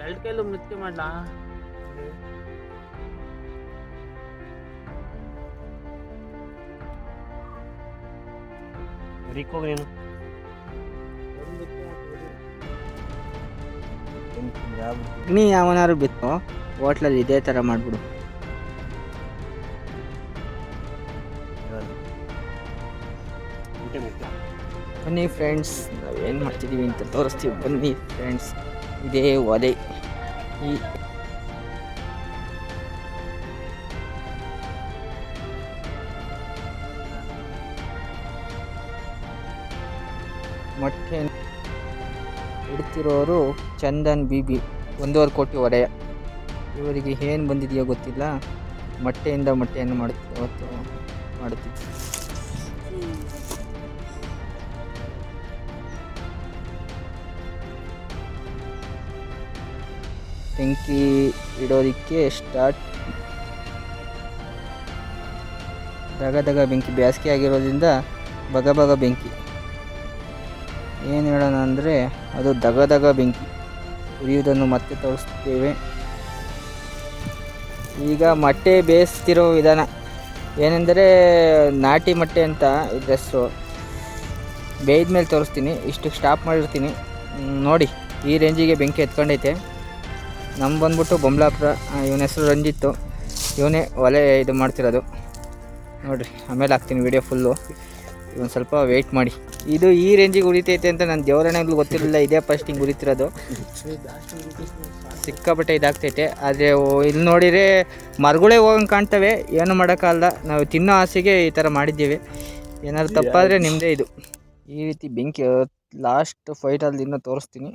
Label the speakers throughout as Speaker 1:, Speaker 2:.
Speaker 1: ಎರಡು ಕೈಲೂ ನೃತ್ಯ ಮಾಡ್ಲಾ
Speaker 2: ನೀನು
Speaker 3: ನೀ ಯಾವನಾರು ಬಿತ್ತು ಹೋಟ್ಲಲ್ಲಿ ಇದೇ ಥರ ಮಾಡಿಬಿಡು. ಬನ್ನಿ ಫ್ರೆಂಡ್ಸ್, ನಾವೇನು ಮಾಡ್ತಿದ್ದೀವಿ ಅಂತ ತೋರಿಸ್ತೀವಿ. ಬನ್ನಿ ಫ್ರೆಂಡ್ಸ್, ಇದೇ ಒಲೆ. ಈ ಮೊಟ್ಟೆ ಇಡ್ತಿರೋರು ಚಂದನ್ ಬಿಬಿ, 1.5 ಕೋಟಿ ಒಡೆಯ. ಇವರಿಗೆ ಏನು ಬಂದಿದೆಯೋ ಗೊತ್ತಿಲ್ಲ, ಮೊಟ್ಟೆಯಿಂದ ಮೊಟ್ಟೆಯನ್ನು ಮಾಡುತ್ತಿದ್ದು. ಬೆಂಕಿ ಇಡೋದಕ್ಕೆ ಸ್ಟಾರ್ಟ್. ದಗ ಬೆಂಕಿ, ಬೇಸಿಗೆ ಆಗಿರೋದ್ರಿಂದ ಬಗ ಬೆಂಕಿ. ಏನು ಹೇಳೋಣ ಅಂದರೆ ಅದು ದಗ ಬೆಂಕಿ ಉರಿಯುವುದನ್ನು ಮತ್ತೆ ತೋರಿಸ್ತೇವೆ. ಈಗ ಮೊಟ್ಟೆ ಬೇಯಿಸ್ತಿರೋ ವಿಧಾನ ಏನೆಂದರೆ, ನಾಟಿ ಮೊಟ್ಟೆ ಅಂತ ಇದ್ರ ಹೆಸರು. ಬೇಯ್ದ ಮೇಲೆ ತೋರಿಸ್ತೀನಿ, ಇಷ್ಟಕ್ಕೆ ಸ್ಟಾಪ್ ಮಾಡಿರ್ತೀನಿ ನೋಡಿ. ಈ ರೇಂಜಿಗೆ ಬೆಂಕಿ ಎತ್ಕೊಂಡೈತೆ. ನಮ್ಮ ಬಂದ್ಬಿಟ್ಟು ಬೊಂಬ್ಲಾಪುರ, ಇವನ ಹೆಸರು ರಂಜಿತ್ತು. ಇವನೇ ಒಲೆ ಇದು ಮಾಡ್ತಿರೋದು ನೋಡಿರಿ. ಆಮೇಲೆ ಹಾಕ್ತೀನಿ ವಿಡಿಯೋ ಫುಲ್ಲು, ಒಂದು ಸ್ವಲ್ಪ ವೆಯ್ಟ್ ಮಾಡಿ. ಇದು ಈ ರೇಂಜಿಗೆ ಉರಿತೈತೆ ಅಂತ ನನ್ನ ದೇವರನೆಗಳು ಗೊತ್ತಿರಲಿಲ್ಲ, ಇದೇ ಫಸ್ಟ್ ಹಿಂಗೆ ಉರಿತಿರೋದು. ಸಿಕ್ಕಾಪಟ್ಟೆ ಇದಾಗ್ತೈತೆ. ಆದರೆ ಇಲ್ಲಿ ನೋಡಿದರೆ ಮರಗಳೇ ಹೋಗಂಗೆ ಕಾಣ್ತವೆ, ಏನು ಮಾಡೋಕ್ಕಾಗಲ್ಲ. ನಾವು ತಿನ್ನೋ ಆಸೆಗೆ ಈ ಥರ ಮಾಡಿದ್ದೀವಿ. ಏನಾದ್ರು ತಪ್ಪಾದರೆ ನಿಮ್ಮದೇ ಇದು. ಈ ರೀತಿ ಬೆಂಕಿ ಲಾಸ್ಟ್ ಫೈಟಲ್ಲಿ ಇನ್ನೂ ತೋರಿಸ್ತೀನಿ.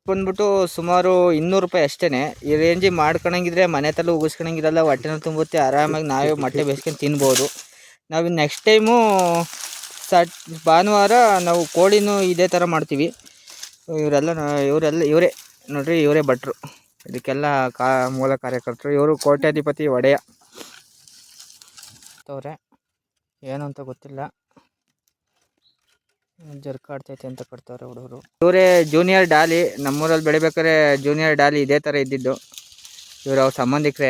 Speaker 3: ಬಂದ್ಬಿಟ್ಟು ಸುಮಾರು 200 ರೂಪಾಯಿ ಅಷ್ಟೇ. ಈ ರೇಂಜಿಗೆ ಮಾಡ್ಕೊಳಂಗಿದ್ರೆ ಮನೆ ತಲೆ ಉಗಿಸ್ಕೊಳಂಗಿರಲ್ಲ, ಹೊಟ್ಟೆನೂ ತುಂಬುತ್ತೆ. ಆರಾಮಾಗಿ ನಾವೇ ಮೊಟ್ಟೆ ಬೇಯಿಸ್ಕೊಂಡು ತಿನ್ಬೋದು. ನಾವು ನೆಕ್ಸ್ಟ್ ಟೈಮು ಭಾನುವಾರ ನಾವು ಕೋಳಿನೂ ಇದೇ ಥರ ಮಾಡ್ತೀವಿ. ಇವರೇ ನೋಡ್ರಿ, ಇವರೇ ಭಟ್ರು, ಇದಕ್ಕೆಲ್ಲ ಮೂಲ ಕಾರ್ಯಕರ್ತರು. ಇವರು ಕೋಟ್ಯಾಧಿಪತಿ ಒಡೆಯ ತವ್ರೆ. ಏನು ಅಂತ ಗೊತ್ತಿಲ್ಲ, ಜರ್ಕಾಡ್ತೈತೆ ಅಂತ ಕೊಡ್ತಾರೆ ಹುಡುಗರು. ಇವರೇ ಜೂನಿಯರ್ ಡಾಲಿ. ನಮ್ಮೂರಲ್ಲಿ ಬೆಳಿಬೇಕಾದ್ರೆ ಜೂನಿಯರ್ ಡಾಲಿ ಇದೇ ಥರ ಇದ್ದಿದ್ದು. ಇವರು ಅವ್ರ ಸಂಬಂಧಿಕರೇ.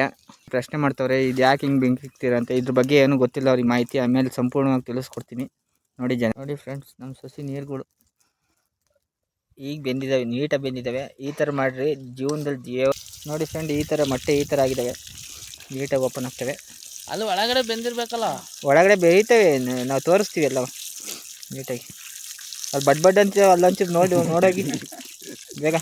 Speaker 3: ಪ್ರಶ್ನೆ ಮಾಡ್ತವ್ರೆ, ಇದು ಯಾಕೆ ಹಿಂಗೆ ಬೆಂಕಿ ಇಕ್ತೀರಂತ. ಇದ್ರ ಬಗ್ಗೆ ಏನೂ ಗೊತ್ತಿಲ್ಲ ಅವ್ರಿಗೆ ಮಾಹಿತಿ. ಆಮೇಲೆ ಸಂಪೂರ್ಣವಾಗಿ ತಿಳಿಸ್ಕೊಡ್ತೀನಿ ನೋಡಿ. ನೋಡಿ ಫ್ರೆಂಡ್ಸ್, ನಮ್ಮ ಸಸಿ ನೀರುಗಳು ಈಗ ಬೆಂದಿದ್ದಾವೆ, ನೀಟಾಗಿ ಬೆಂದಿದ್ದಾವೆ. ಈ ಥರ ಮಾಡಿರಿ ಜೀವನದಲ್ಲಿ ನೋಡಿ ಫ್ರೆಂಡ್, ಈ ಥರ ಮೊಟ್ಟೆ ಈ ಥರ ಆಗಿದ್ದಾವೆ, ನೀಟಾಗಿ ಓಪನ್ ಆಗ್ತವೆ.
Speaker 1: ಅಲ್ಲಿ ಒಳಗಡೆ ಬೆಂದಿರ್ಬೇಕಲ್ಲ,
Speaker 3: ಒಳಗಡೆ ಬೇಯ್ತವೆ, ನಾವು ತೋರಿಸ್ತೀವಿ ಎಲ್ಲ ನೀಟಾಗಿ. ಅಲ್ಲಿ ಬಡ್ ಅಂತ ಅಲ್ಲೊಂಚೂರು ನೋಡೋಗಿ ಬೇಗ.